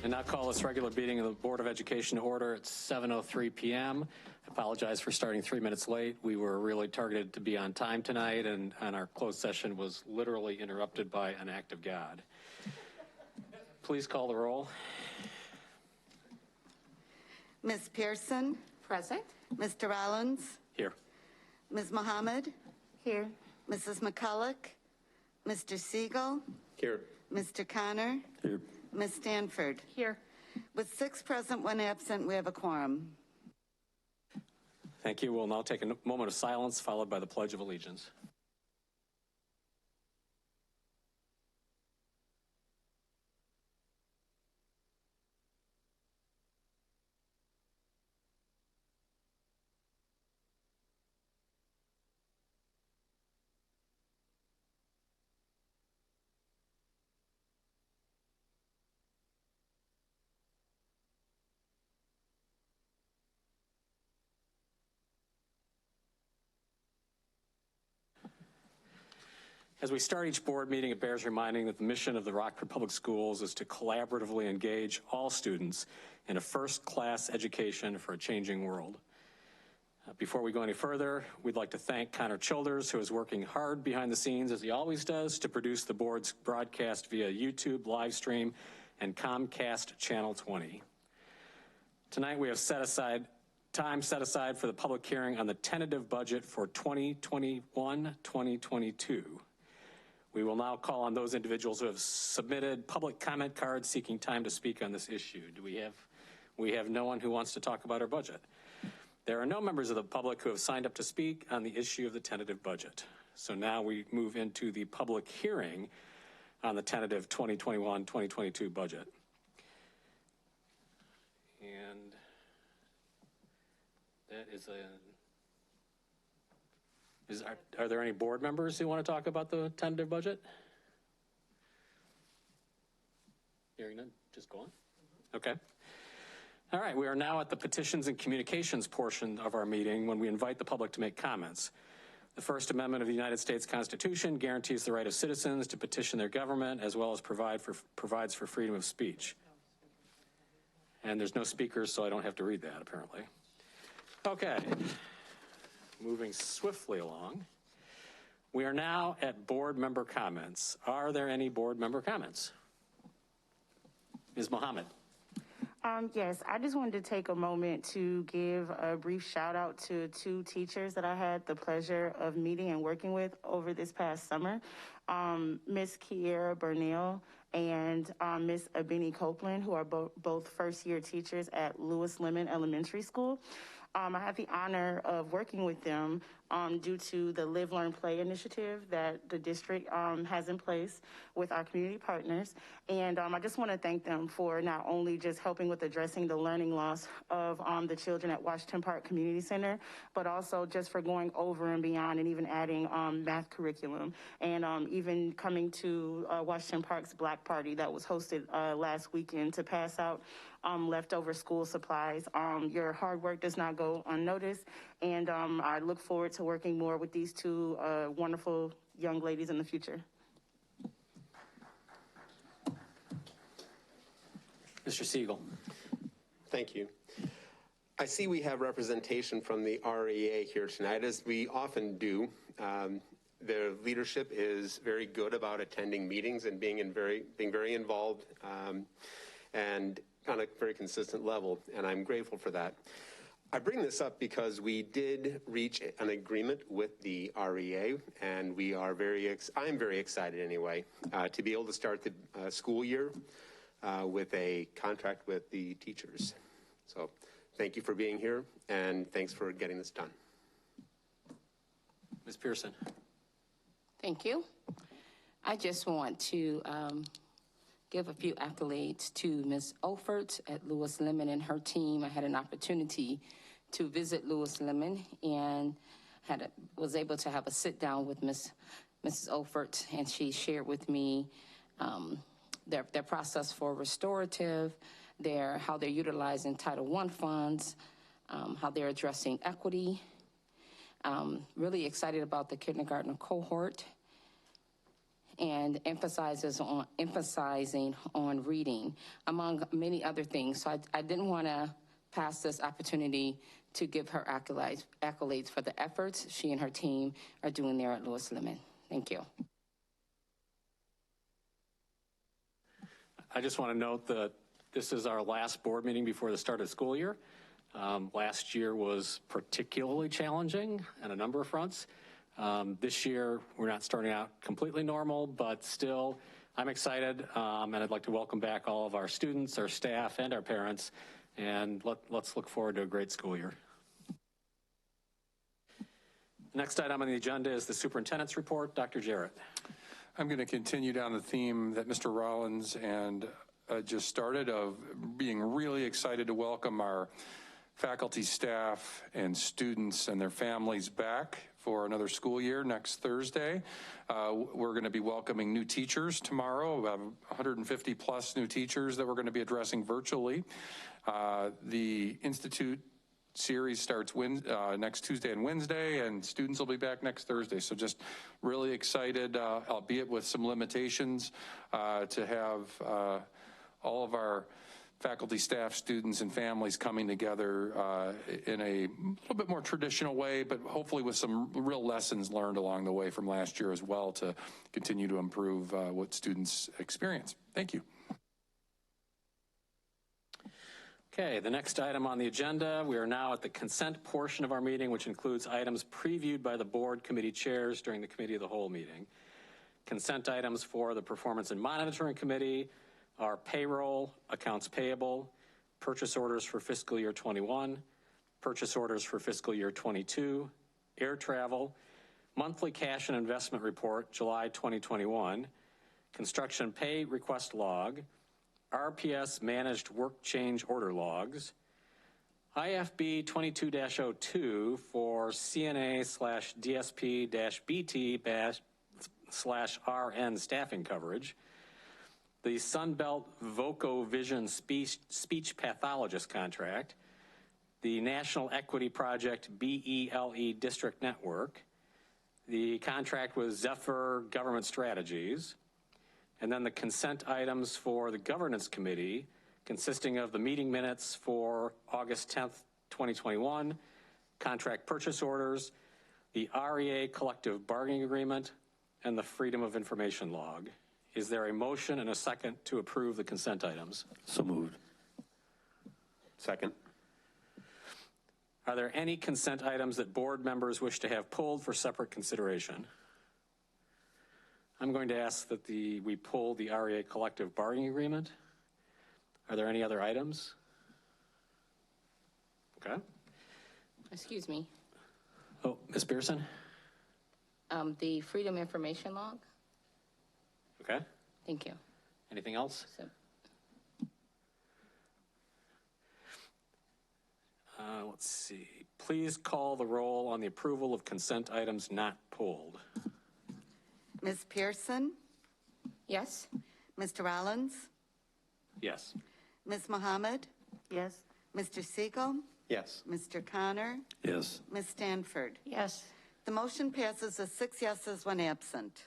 And now call this regular meeting of the Board of Education to order at 7:03 p.m. I apologize for starting 3 minutes late. We were really targeted to be on time tonight, and our closed session was literally interrupted by an act of God. Please call the roll. Ms. Pearson? Present. Mr. Rollins? Here. Ms. Mohammed? Here. Mrs. McCulloch? Mr. Siegel? Here. Mr. Connor? Here. Ms. Stanford? Here. With 6 present, 1 absent, we have a quorum. Thank you. We'll now take a moment of silence followed by the Pledge of Allegiance. As we start each board meeting, it bears reminding that the mission of the Rockford Public Schools is to collaboratively engage all students in a first-class education for a changing world. Before we go any further, we'd like to thank Connor Childers, who is working hard behind the scenes, as he always does, to produce the board's broadcast via YouTube live stream and Comcast Channel 20. Tonight we have time set aside for the public hearing on the tentative budget for 2021-2022. We will now call on those individuals who have submitted public comment cards seeking time to speak on this issue. We have no one who wants to talk about our budget. There are no members of the public who have signed up to speak on the issue of the tentative budget. So now we move into the public hearing on the tentative 2021-2022 budget. And that is are there any board members who want to talk about the tentative budget? Hearing none, just go on. Okay. All right, we are now at the petitions and communications portion of our meeting when we invite the public to make comments. The First Amendment of the United States Constitution guarantees the right of citizens to petition their government, as well as provides for freedom of speech. And there's no speakers, so I don't have to read that, apparently. Okay. Moving swiftly along, we are now at board member comments. Are there any board member comments? Ms. Mohammed. Yes, I just wanted to take a moment to give a brief shout out to 2 teachers that I had the pleasure of meeting and working with over this past summer. Ms. Kiera Burnell and Ms. Abini Copeland, who are both first-year teachers at Lewis Lemon Elementary School. I had the honor of working with them due to the Live, Learn, Play initiative that the district has in place with our community partners. And I just want to thank them for not only just helping with addressing the learning loss of the children at Washington Park Community Center, but also just for going over and beyond and even adding math curriculum and even coming to Washington Park's Black Party that was hosted last weekend to pass out leftover school supplies. Your hard work does not go unnoticed, and I look forward to working more with these 2 wonderful young ladies in the future. Mr. Siegel. Thank you. I see we have representation from the REA here tonight, as we often do. Their leadership is very good about attending meetings and being very involved and on a very consistent level, and I'm grateful for that. I bring this up because we did reach an agreement with the REA, and I'm very excited anyway, to be able to start the school year with a contract with the teachers. So thank you for being here, and thanks for getting this done. Ms. Pearson. Thank you. I just want to give a few accolades to Ms. Olfert at Lewis Lemon and her team. I had an opportunity to visit Lewis Lemon and was able to have a sit down with Mrs. Olfert, and she shared with me their process for restorative, how they're utilizing Title I funds, how they're addressing equity. Really excited about the kindergarten cohort. and emphasizing on reading, among many other things. So I didn't want to pass this opportunity to give her accolades for the efforts she and her team are doing there at Lewis Lemon. Thank you. I just want to note that this is our last board meeting before the start of the school year. Last year was particularly challenging on a number of fronts. This year, we're not starting out completely normal, but still, I'm excited, and I'd like to welcome back all of our students, our staff, and our parents, and let's look forward to a great school year. Next item on the agenda is the superintendent's report. Dr. Jarrett. I'm going to continue down the theme that Mr. Rollins and just started of being really excited to welcome our faculty, staff, and students and their families back for another school year next Thursday. We're going to be welcoming new teachers tomorrow, about 150 plus new teachers that we're going to be addressing virtually. The Institute series starts next Tuesday and Wednesday, and students will be back next Thursday. So just really excited, albeit with some limitations, to have all of our faculty, staff, students, and families coming together in a little bit more traditional way, but hopefully with some real lessons learned along the way from last year as well to continue to improve what students experience. Thank you. Okay, the next item on the agenda, we are now at the consent portion of our meeting, which includes items previewed by the board committee chairs during the committee of the whole meeting. Consent items for the performance and monitoring committee are payroll, accounts payable, purchase orders for fiscal year 21, purchase orders for fiscal year 22, air travel, monthly cash and investment report, July 2021, construction pay request log, RPS managed work change order logs, IFB 22-02 for CNA/DSP-BT/RN staffing coverage, the Sunbelt Voco Vision speech pathologist contract, the National Equity Project BELE District Network, the contract with Zephyr Government Strategies, and then the consent items for the Governance Committee, consisting of the meeting minutes for August 10th, 2021, contract purchase orders, the REA collective bargaining agreement, and the Freedom of Information log. Is there a motion and a second to approve the consent items? So moved. Second. Are there any consent items that board members wish to have pulled for separate consideration? I'm going to ask that we pull the REA collective bargaining agreement. Are there any other items? Okay. Excuse me. Oh, Ms. Pearson? The Freedom Information log. Okay. Thank you. Anything else? Let's see. Please call the roll on the approval of consent items not pulled. Ms. Pearson? Yes. Mr. Rollins? Yes. Ms. Mohammed? Yes. Mr. Siegel? Yes. Mr. Connor? Yes. Ms. Stanford? Yes. The motion passes with 6 yeses, 1 absent.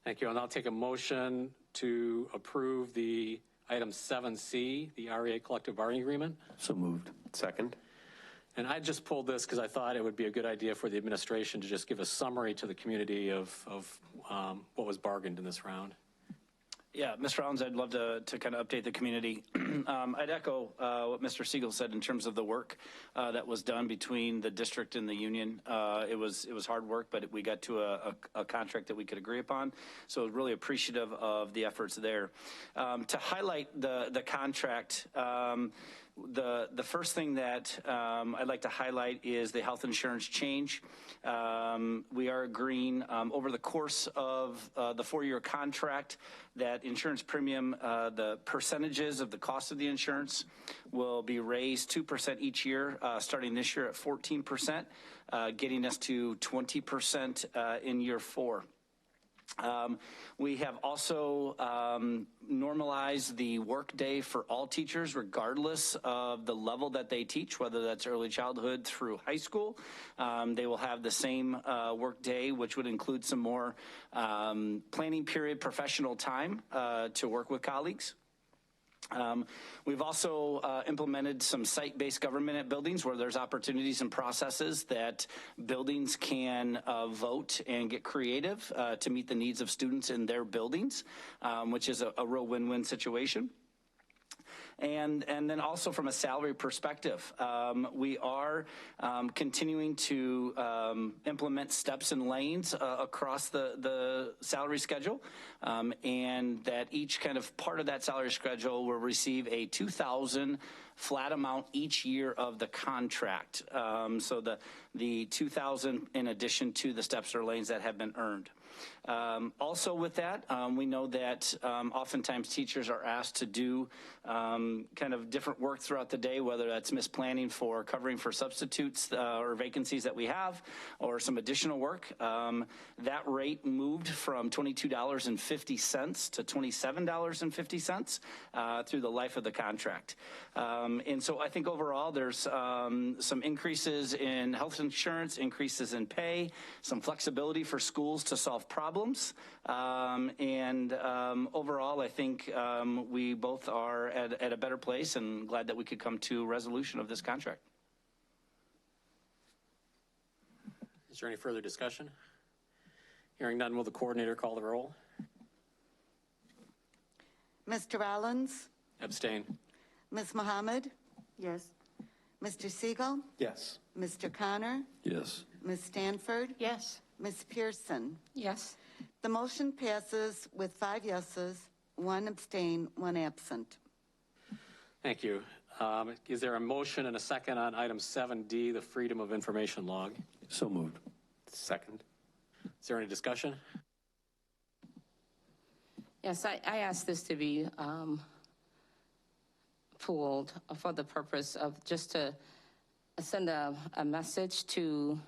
Thank you. I'll now take a motion to approve the item 7C, the REA collective bargaining agreement. So moved. Second. And I just pulled this because I thought it would be a good idea for the administration to just give a summary to the community of what was bargained in this round. Yeah, Mr. Rollins, I'd love to kind of update the community. I'd echo what Mr. Siegel said in terms of the work that was done between the district and the union. It was hard work, but we got to a contract that we could agree upon. So really appreciative of the efforts there. To highlight the contract, the first thing that I'd like to highlight is the health insurance change. We are agreeing over the course of the 4-year contract that insurance premium, the percentages of the cost of the insurance will be raised 2% each year, starting this year at 14%, getting us to 20% in year 4. We have also normalized the workday for all teachers, regardless of the level that they teach, whether that's early childhood through high school. They will have the same workday, which would include some more planning period professional time to work with colleagues. We've also implemented some site-based government at buildings where there's opportunities and processes that buildings can vote and get creative to meet the needs of students in their buildings, which is a real win-win situation. And then also from a salary perspective, we are continuing to implement steps and lanes across the salary schedule, and that each kind of part of that salary schedule will receive a $2,000 flat amount each year of the contract. So the $2,000 in addition to the steps or lanes that have been earned. Also with that, we know that oftentimes teachers are asked to do kind of different work throughout the day, whether that's misplanning for covering for substitutes or vacancies that we have, or some additional work. That rate moved from $22.50 to $27.50 through the life of the contract. And so I think overall there's some increases in health insurance, increases in pay, some flexibility for schools to solve problems. And overall, I think we both are at a better place, and glad that we could come to a resolution of this contract. Is there any further discussion? Hearing none, will the coordinator call the roll? Mr. Rollins? Abstain. Ms. Mohammed? Yes. Mr. Siegel? Yes. Mr. Connor? Yes. Ms. Stanford? Yes. Ms. Pearson? Yes. The motion passes with 5 yeses, 1 abstain, 1 absent. Thank you. Is there a motion and a second on item 7D, the Freedom of Information log? So moved. Second. Is there any discussion? Yes, I asked this to be pulled for the purpose of just to send a message to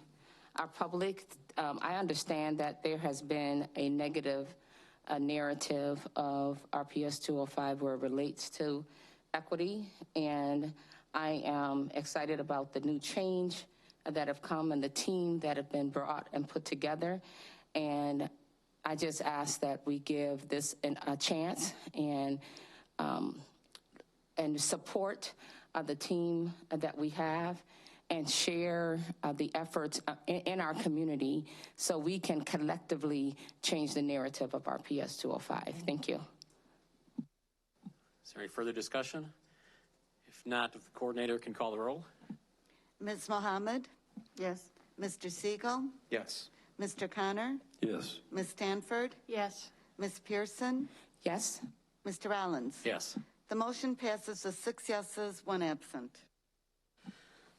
our public. I understand that there has been a negative narrative of RPS 205 where it relates to equity, and I am excited about the new change that have come and the team that have been brought and put together. And I just ask that we give this a chance and support the team that we have, and share the efforts in our community so we can collectively change the narrative of RPS 205. Thank you. Is there any further discussion? If not, if the coordinator can call the roll. Ms. Mohammed? Yes. Mr. Siegel? Yes. Mr. Connor? Yes. Ms. Stanford? Yes. Ms. Pearson? Yes. Mr. Rollins? Yes. The motion passes with 6 yeses, 1 absent.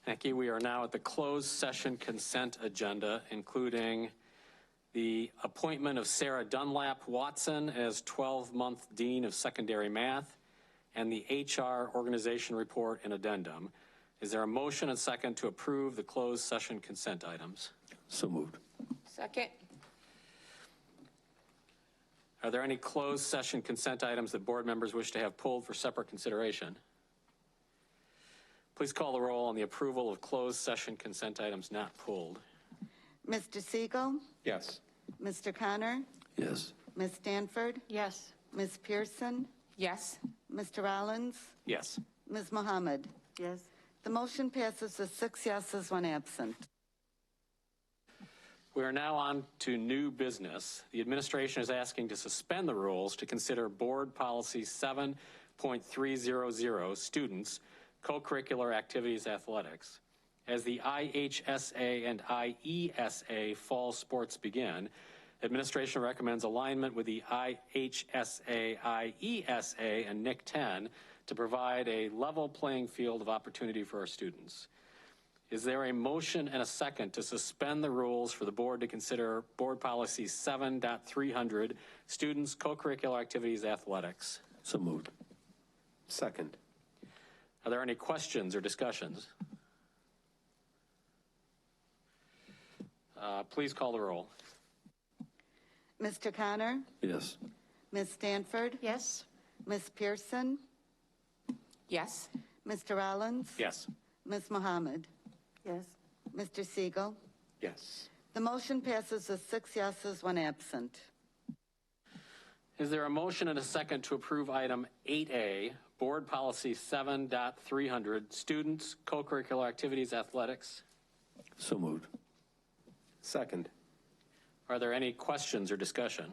Thank you. We are now at the closed session consent agenda, including the appointment of Sarah Dunlap Watson as 12-month Dean of Secondary Math, and the HR organization report and addendum. Is there a motion and second to approve the closed session consent items? So moved. Second. Are there any closed session consent items that board members wish to have pulled for separate consideration? Please call the roll on the approval of closed session consent items not pulled. Mr. Siegel? Yes. Mr. Connor? Yes. Ms. Stanford? Yes. Ms. Pearson? Yes. Mr. Rollins? Yes. Ms. Mohammed? Yes. The motion passes with 6 yeses, 1 absent. We are now on to new business. The administration is asking to suspend the rules to consider board policy 7.300, students, co-curricular activities athletics. As the IHSA and IESA fall sports begin, administration recommends alignment with the IHSA, IESA, and NIC 10 to provide a level playing field of opportunity for our students. Is there a motion and a second to suspend the rules for the board to consider board policy 7.300, students, co-curricular activities athletics? So moved. Second. Are there any questions or discussions? Please call the roll. Mr. Connor, Yes. Ms. Stanford, Yes. Ms. Pearson, Yes. Mr. Rollins, Yes. Ms. Mohammed, Yes. Mr. Siegel. Yes. The motion passes with 6 yeses, 1 absent. Is there a motion and a second to approve item 8A, Board Policy 7.300, Students, Co-Curricular Activities, Athletics? So moved. Second. Are there any questions or discussion?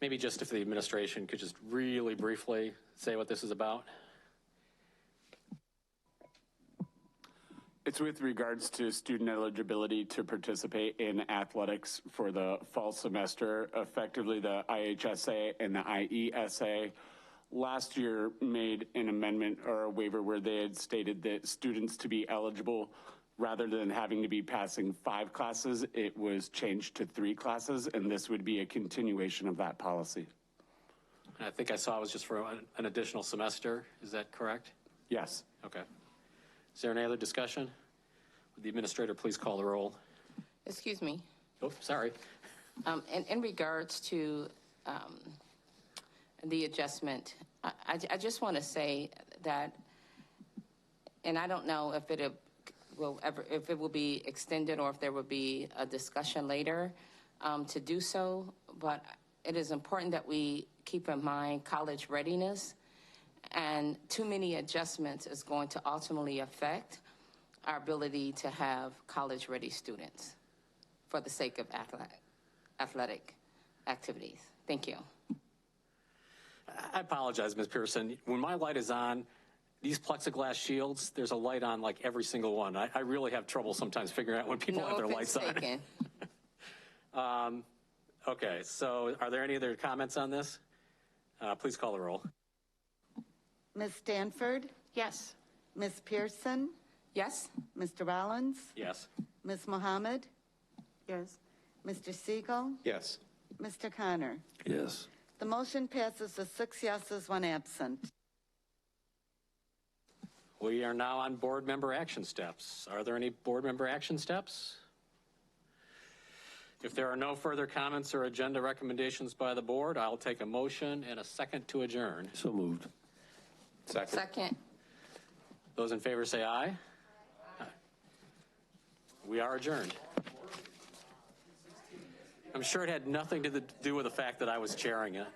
Maybe just if the administration could just really briefly say what this is about. It's with regards to student eligibility to participate in athletics for the fall semester. Effectively, the IHSA and the IESA last year made an amendment or a waiver where they had stated that students to be eligible, rather than having to be passing 5 classes, it was changed to 3 classes, and this would be a continuation of that policy. I think I saw it was just for an additional semester. Is that correct? Yes. Okay. Is there any other discussion? Would the administrator please call the roll? Excuse me. Oh, sorry. In regards to the adjustment, I just want to say that, and I don't know if it will be extended or if there will be a discussion later to do so, but it is important that we keep in mind college readiness, and too many adjustments is going to ultimately affect our ability to have college-ready students for the sake of athletic activities. Thank you. I apologize, Ms. Pearson. When my light is on, these plexiglass shields, there's a light on like every single one. I really have trouble sometimes figuring out when people have their lights taken. on. Okay, so are there any other comments on this? Please call the roll. Ms. Stanford, Yes. Ms. Pearson, Yes? Mr. Rollins, Yes. Ms. Mohammed, Yes. Mr. Siegel, Yes. Mr. Connor. Yes. The motion passes with 6 yeses, 1 absent. We are now on board member action steps. Are there any board member action steps? If there are no further comments or agenda recommendations by the board, I'll take a motion and a second to adjourn. So moved. Second. Second. Those in favor say aye. Aye. We are adjourned. I'm sure it had nothing to do with the fact that I was chairing it.